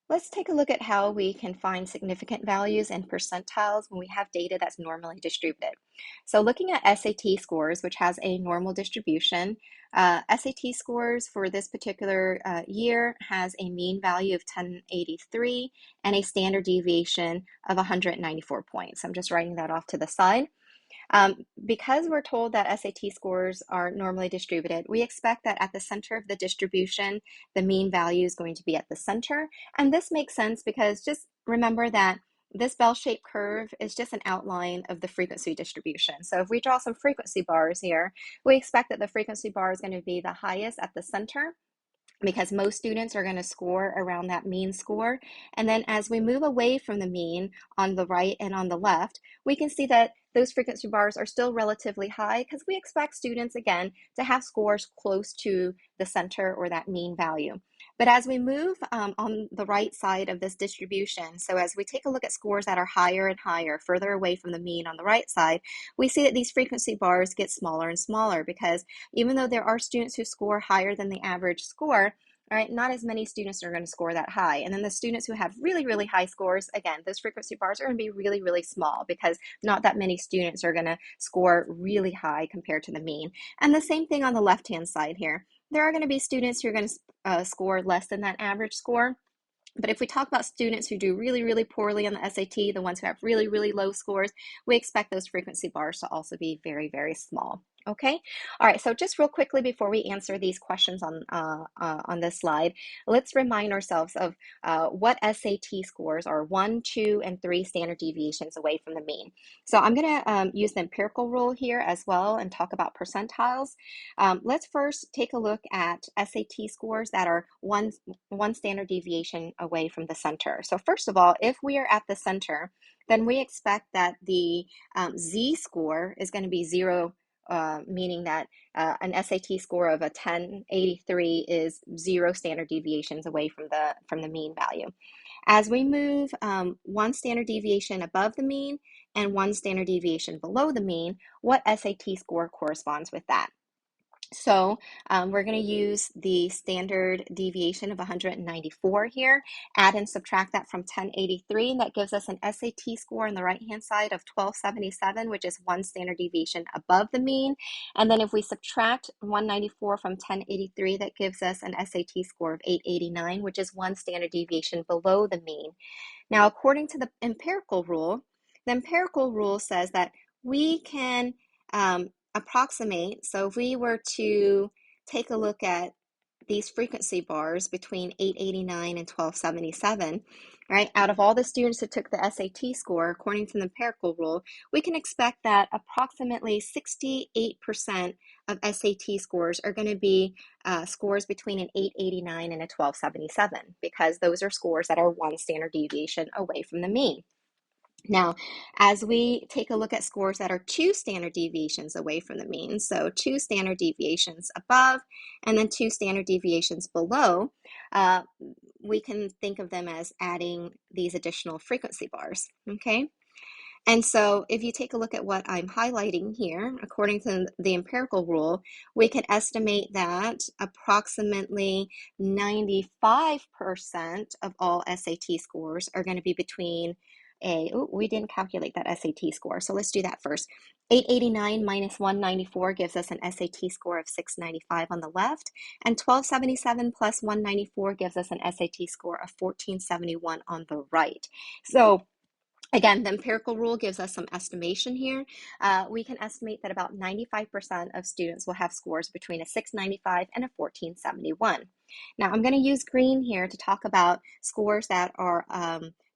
Let's take a look at how we can find significant values and percentiles when we have data that's normally distributed. So looking at SAT scores, which has a normal distribution, SAT scores for this particular year has a mean value of 1083 and a standard deviation of 194 points. I'm just writing that off to the side. Because we're told that SAT scores are normally distributed, we expect that at the center of the distribution, the mean value is going to be at the center. And this makes sense because just remember that this bell-shaped curve is just an outline of the frequency distribution. So if we draw some frequency bars here, we expect that the frequency bar is going to be the highest at the center, because most students are going to score around that mean score. And then as we move away from the mean on the right and on the left, we can see that those frequency bars are still relatively high because we expect students, again, to have scores close to the center or that mean value. But as we move on the right side of this distribution, so as we take a look at scores that are higher and higher, further away from the mean on the right side, we see that these frequency bars get smaller and smaller because even though there are students who score higher than the average score, all right, not as many students are going to score that high. And then the students who have really, really high scores, again, those frequency bars are going to be really, really small because not that many students are going to score really high compared to the mean. And the same thing on the left-hand side here. There are going to be students who are going to score less than that average score. But if we talk about students who do really, really poorly on the SAT, the ones who have really, really low scores, we expect those frequency bars to also be very, very small. Okay, all right, so just real quickly before we answer these questions on this slide, let's remind ourselves of what SAT scores are 1, 2, and 3 standard deviations away from the mean. So I'm going to use the empirical rule here as well and talk about percentiles. Let's first take a look at SAT scores that are one standard deviation away from the center. So first of all, if we are at the center, then we expect that the Z score is going to be 0, meaning that an SAT score of a 1083 is 0 standard deviations away from the mean value. As we move 1 standard deviation above the mean and 1 standard deviation below the mean, what SAT score corresponds with that? So we're going to use the standard deviation of 194 here, add and subtract that from 1083, and that gives us an SAT score on the right-hand side of 1277, which is 1 standard deviation above the mean. And then if we subtract 194 from 1083, that gives us an SAT score of 889, which is 1 standard deviation below the mean. Now, according to the empirical rule says that we can approximate. So if we were to take a look at these frequency bars between 889 and 1277, right? Out of all the students who took the SAT score, according to the empirical rule, we can expect that approximately 68% of SAT scores are going to be scores between an 889 and a 1277, because those are scores that are 1 standard deviation away from the mean. Now, as we take a look at scores that are 2 standard deviations away from the mean, so 2 standard deviations above and then 2 standard deviations below, we can think of them as adding these additional frequency bars, okay? And so if you take a look at what I'm highlighting here, according to the empirical rule, we can estimate that approximately 95% of all SAT scores are going to be between we didn't calculate that SAT score, so let's do that first. 889 minus 194 gives us an SAT score of 695 on the left, and 1277 plus 194 gives us an SAT score of 1471 on the right. So again, the empirical rule gives us some estimation here. We can estimate that about 95% of students will have scores between a 695 and a 1471. Now, I'm going to use green here to talk about scores that are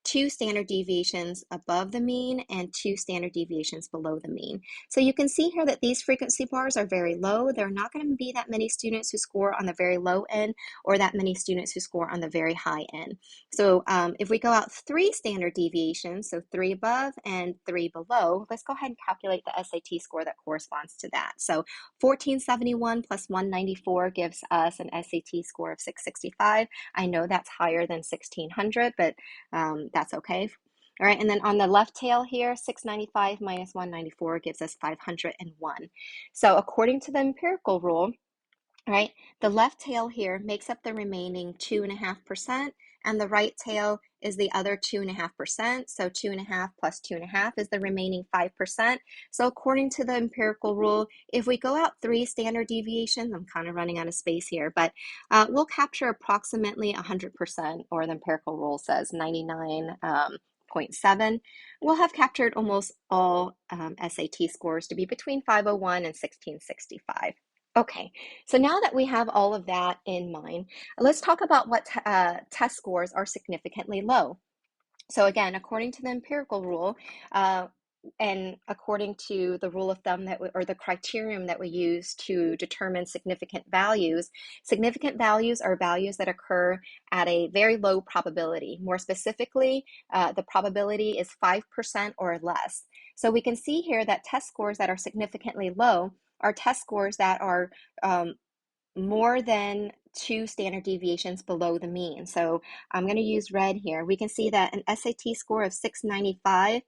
2 standard deviations above the mean and 2 standard deviations below the mean. So you can see here that these frequency bars are very low. There are not going to be that many students who score on the very low end or that many students who score on the very high end. So if we go out 3 standard deviations, so 3 above and 3 below, let's go ahead and calculate the SAT score that corresponds to that. So 1471 plus 194 gives us an SAT score of 665. I know that's higher than 1600, but that's okay. All right, and then on the left tail here, 695 minus 194 gives us 501. So according to the empirical rule, All right, the left tail here makes up the remaining 2.5%, and the right tail is the other 2.5%. So 2.5 plus 2.5 is the remaining 5%. So according to the empirical rule, if we go out 3 standard deviations, I'm kind of running out of space here, but we'll capture approximately 100%, or the empirical rule says 99.7. We'll have captured almost all SAT scores to be between 501 and 1665. Okay, so now that we have all of that in mind, let's talk about what test scores are significantly low. So again, according to the empirical rule, uh, and according to the rule of thumb or the criterion that we use to determine significant values are values that occur at a very low probability. More specifically, the probability is 5% or less. So we can see here that test scores that are significantly low are test scores that are more than 2 standard deviations below the mean. So I'm going to use red here. We can see that an SAT score of 695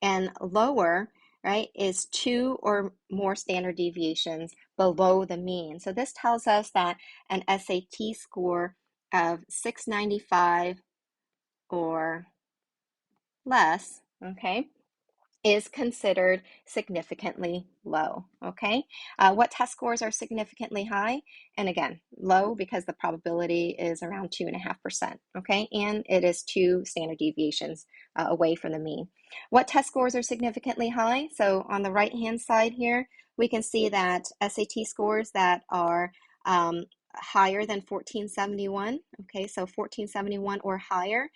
and lower, right, is 2 or more standard deviations below the mean. So this tells us that an SAT score of 695 or less, okay, is considered significantly low, okay? What test scores are significantly high? And again, low because the probability is around 2.5%, okay? And it is 2 standard deviations away from the mean. What test scores are significantly high? So on the right-hand side here, we can see that SAT scores that are higher than 1471, okay? So 1471 or higher,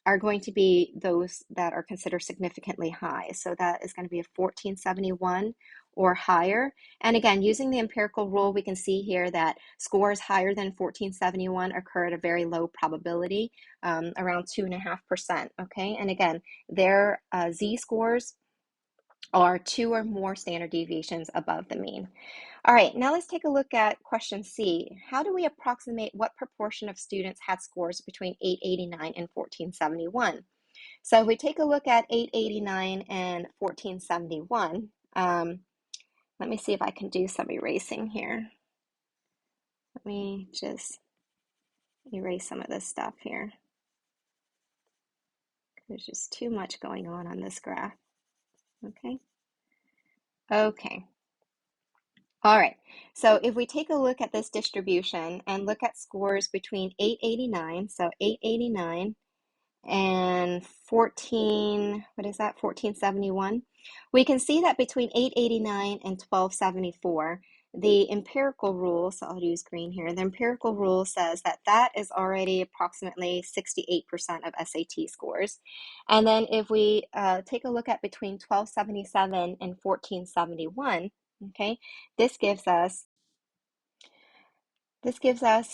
are going to be those that are considered significantly high. So that is going to be a 1471 or higher. And again, using the empirical rule, we can see here that scores higher than 1471 occur at a very low probability, around 2.5%. Okay, and again, their z-scores are 2 or more standard deviations above the mean. All right, now let's take a look at question C. How do we approximate what proportion of students had scores between 889 and 1471? So if we take a look at 889 and 1471, let me see if I can do some erasing here. Let me just erase some of this stuff here. There's just too much going on this graph. Okay. Okay. All right, so if we take a look at this distribution and look at scores between 889, so 889 and 1471, we can see that between 889 and 1274, the empirical rule, so I'll use green here, the empirical rule says that that is already approximately 68% of SAT scores. And then if we take a look at between 1277 and 1471, okay, this gives us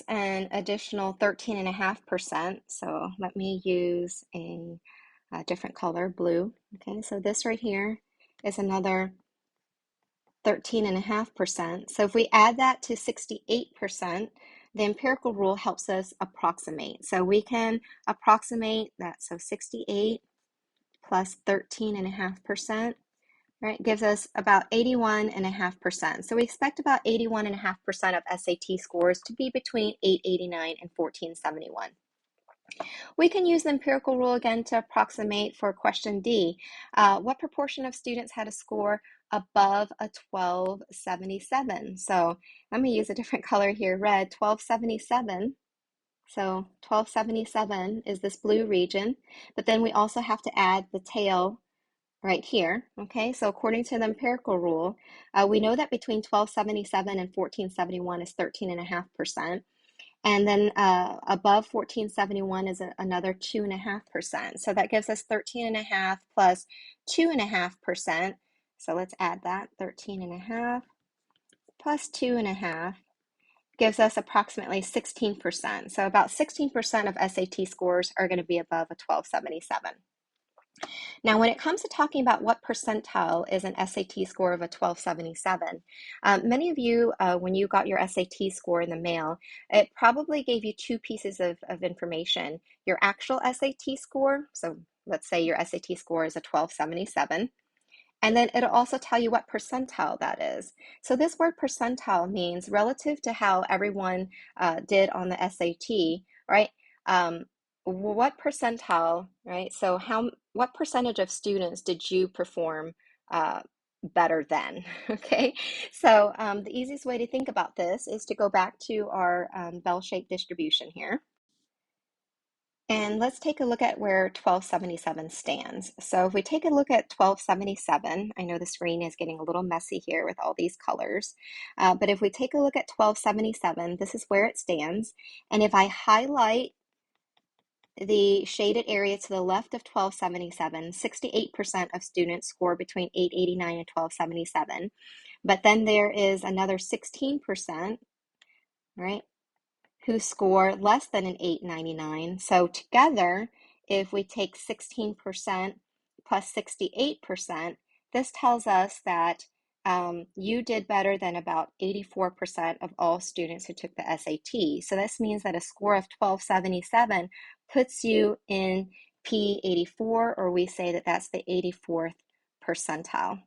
an additional 13.5%. So let me use a different color, blue. Okay, so this right here is another 13.5%. So if we add that to 68%, the empirical rule helps us approximate. So we can approximate that. So 68 plus 13.5%. Right, gives us about 81.5%. So we expect about 81.5% of SAT scores to be between 889 and 1471. We can use the empirical rule again to approximate for question D. What proportion of students had a score above a 1277? So let me use a different color here, red, 1277. So 1277 is this blue region, but then we also have to add the tail right here, okay? So according to the empirical rule, we know that between 1277 and 1471 is 13.5%. And then above 1471 is another 2.5%. So that gives us 13.5 plus 2.5%. So let's add that, 13.5 plus 2.5 gives us approximately 16%. So about 16% of SAT scores are going to be above a 1277. Now, when it comes to talking about what percentile is an SAT score of a 1277, many of you, when you got your SAT score in the mail, it probably gave you 2 pieces of information. Your actual SAT score, so let's say your SAT score is a 1277, And then it'll also tell you what percentile that is. So this word percentile means relative to how everyone did on the SAT, right? Um, what percentile, right? So what percentage of students did you perform better than? Okay, so the easiest way to think about this is to go back to our bell-shaped distribution here. And let's take a look at where 1277 stands. So if we take a look at 1277, I know the screen is getting a little messy here with all these colors, but if we take a look at 1277, this is where it stands. And if I highlight the shaded area to the left of 1277, 68% of students score between 889 and 1277. But then there is another 16%, right, who score less than an 899. So together, if we take 16% plus 68%, this tells us that you did better than about 84% of all students who took the SAT. So this means that a score of 1277 puts you in P84, or we say that that's the 84th percentile.